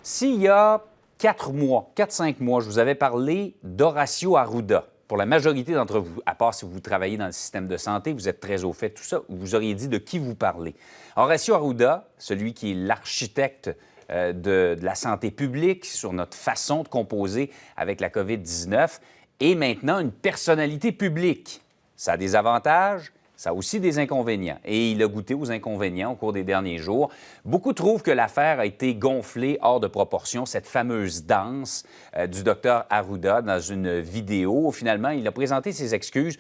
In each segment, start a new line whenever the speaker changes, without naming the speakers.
S'il y a 4-5 mois, je vous avais parlé d'Horacio Arruda, pour la majorité d'entre vous, à part si vous travaillez dans le système de santé, vous êtes très au fait de tout ça, vous auriez dit de qui vous parlez. Horacio Arruda, celui qui est l'architecte de la santé publique sur notre façon de composer avec la COVID-19, est maintenant une personnalité publique. Ça a des avantages, ça a aussi des inconvénients. Et il a goûté aux inconvénients au cours des derniers jours. Beaucoup trouvent que l'affaire a été gonflée hors de proportion, cette fameuse danse du docteur Arruda dans une vidéo. Finalement, il a présenté ses excuses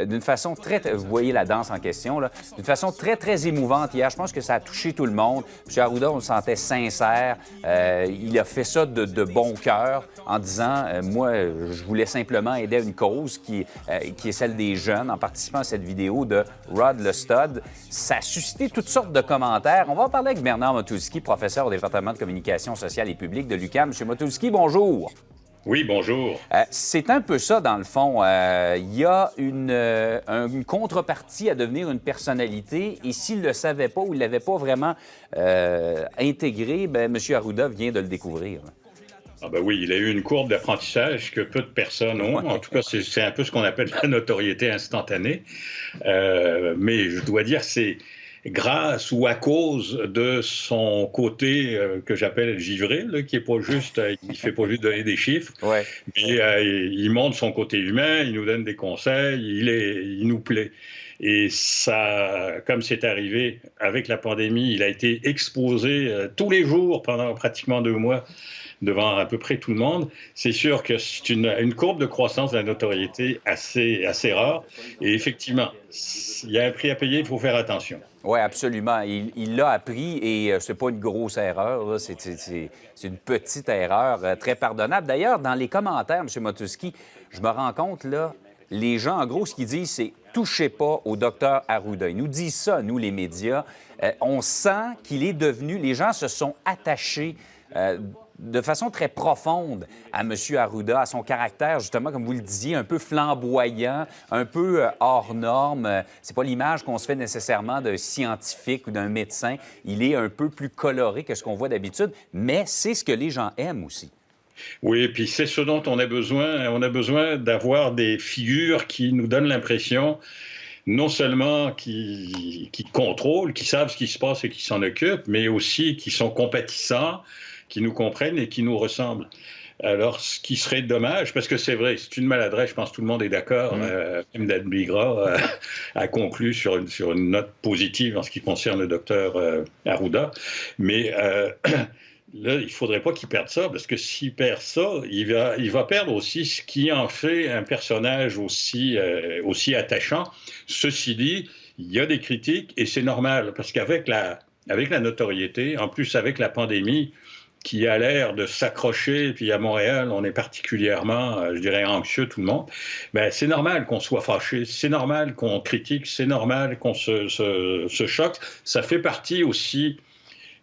d'une façon très... Vous voyez la danse en question, là. D'une façon très, très émouvante hier. Je pense que ça a touché tout le monde. M. Arruda, on le sentait sincère. Il a fait ça de bon cœur en disant moi, je voulais simplement aider à une cause qui est celle des jeunes en participant à cette vidéo de Rod le Stud. Ça a suscité toutes sortes de commentaires. On va en parler avec Bernard Motulski, professeur au département de communication sociale et publique de l'UQAM. M. Motulski, bonjour.
Oui, bonjour.
C'est un peu ça, dans le fond. Il y a une contrepartie à devenir une personnalité, et s'il ne le savait pas ou il ne l'avait pas vraiment intégré, bien, M. Arruda vient de le découvrir.
Ah ben oui, il a eu une courbe d'apprentissage que peu de personnes ont. En tout cas, c'est un peu ce qu'on appelle la notoriété instantanée. Mais je dois dire, c'est grâce ou à cause de son côté que j'appelle givré, là, qui est pas juste, il fait pas juste donner des chiffres,
ouais.
Mais il montre son côté humain, il nous donne des conseils, il nous plaît. Et ça, comme c'est arrivé avec la pandémie, il a été exposé tous les jours pendant pratiquement 2 mois devant à peu près tout le monde. C'est sûr que c'est une courbe de croissance de la notoriété assez rare. Et effectivement, il y a un prix à payer, il faut faire attention.
Oui, absolument. Il l'a appris et c'est pas une grosse erreur. C'est une petite erreur très pardonnable. D'ailleurs, dans les commentaires, M. Motulski, je me rends compte, là, les gens, en gros, ce qu'ils disent, c'est « touchez pas au docteur Arruda ». Ils nous disent ça, nous, les médias. On sent qu'il est devenu... Les gens se sont attachés de façon très profonde à M. Arruda, à son caractère, justement, comme vous le disiez, un peu flamboyant, un peu hors norme. C'est pas l'image qu'on se fait nécessairement d'un scientifique ou d'un médecin. Il est un peu plus coloré que ce qu'on voit d'habitude, mais c'est ce que les gens aiment aussi.
Oui, et puis c'est ce dont on a besoin. On a besoin d'avoir des figures qui nous donnent l'impression non seulement qui contrôlent, qui savent ce qui se passe et qui s'en occupent, mais aussi qui sont compatissants, qui nous comprennent et qui nous ressemblent. Alors, ce qui serait dommage, parce que c'est vrai, c'est une maladresse, je pense que tout le monde est d'accord, même Dan Bigra a conclu sur une note positive en ce qui concerne le docteur Arruda, mais là, il ne faudrait pas qu'il perde ça, parce que s'il perd ça, il va perdre aussi ce qui en fait un personnage aussi attachant. Ceci dit, il y a des critiques, et c'est normal, parce qu'avec la notoriété, en plus avec la pandémie, qui a l'air de s'accrocher, puis à Montréal, on est particulièrement, je dirais, anxieux, tout le monde, bien, c'est normal qu'on soit fâché, c'est normal qu'on critique, c'est normal qu'on se choque. Ça fait partie aussi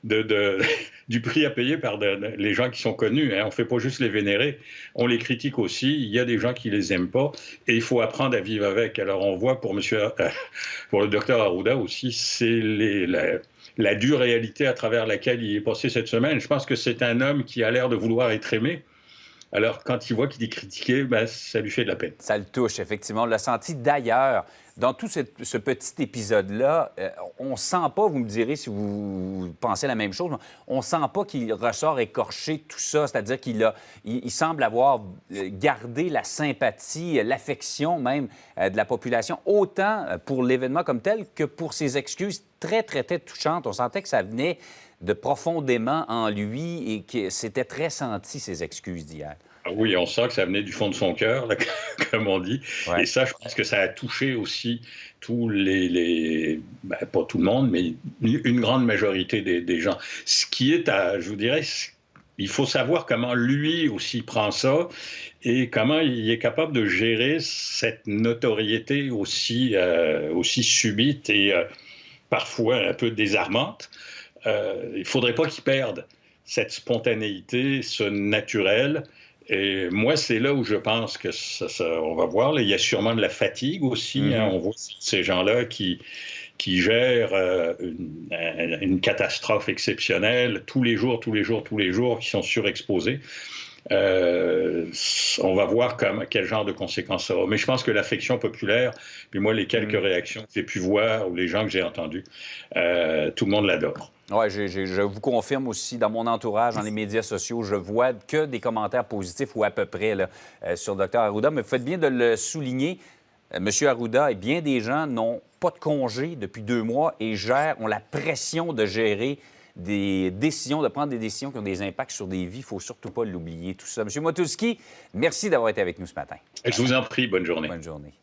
du prix à payer par les gens qui sont connus. Hein. On ne fait pas juste les vénérer, on les critique aussi. Il y a des gens qui les aiment pas et il faut apprendre à vivre avec. Alors, on voit pour le docteur Arruda aussi, c'est la dure réalité à travers laquelle il est passé cette semaine. Je pense que c'est un homme qui a l'air de vouloir être aimé. Alors, quand il voit qu'il est critiqué, ben, ça lui fait de la peine.
Ça le touche, effectivement. On l'a senti d'ailleurs. Dans tout ce petit épisode-là, on ne sent pas, vous me direz si vous pensez la même chose, mais on ne sent pas qu'il ressort écorché tout ça. C'est-à-dire il semble avoir gardé la sympathie, l'affection même de la population, autant pour l'événement comme tel que pour ses excuses très, très, très touchantes. On sentait que ça venait de profondément en lui et que c'était très senti, ces excuses d'hier.
Oui, on sent que ça venait du fond de son cœur, là, comme on dit. Ouais. Et ça, je pense que ça a touché aussi tous ben, pas tout le monde, mais une grande majorité des gens. Ce qui est, je vous dirais, il faut savoir comment lui aussi prend ça et comment il est capable de gérer cette notoriété aussi subite et parfois un peu désarmante. Il ne faudrait pas qu'il perde cette spontanéité, ce naturel. Et moi, c'est là où je pense que on va voir. Là, il y a sûrement de la fatigue aussi. Hein, on voit ces gens-là qui qui gèrent une catastrophe exceptionnelle tous les jours, qui sont surexposés. On va voir quel genre de conséquences ça aura. Mais je pense que l'affection populaire, puis moi, les quelques réactions que j'ai pu voir ou les gens que j'ai entendus, tout le monde l'adore.
Oui, je vous confirme aussi, dans mon entourage, dans les médias sociaux, je vois que des commentaires positifs ou à peu près là, sur Dr Arruda. Mais vous faites bien de le souligner. M. Arruda et bien des gens n'ont pas de congé depuis 2 mois et ont la pression de gérer des décisions, de prendre des décisions qui ont des impacts sur des vies. Il ne faut surtout pas l'oublier, tout ça. M. Motulski, merci d'avoir été avec nous ce matin.
Je vous en prie, bonne journée.
Bonne journée.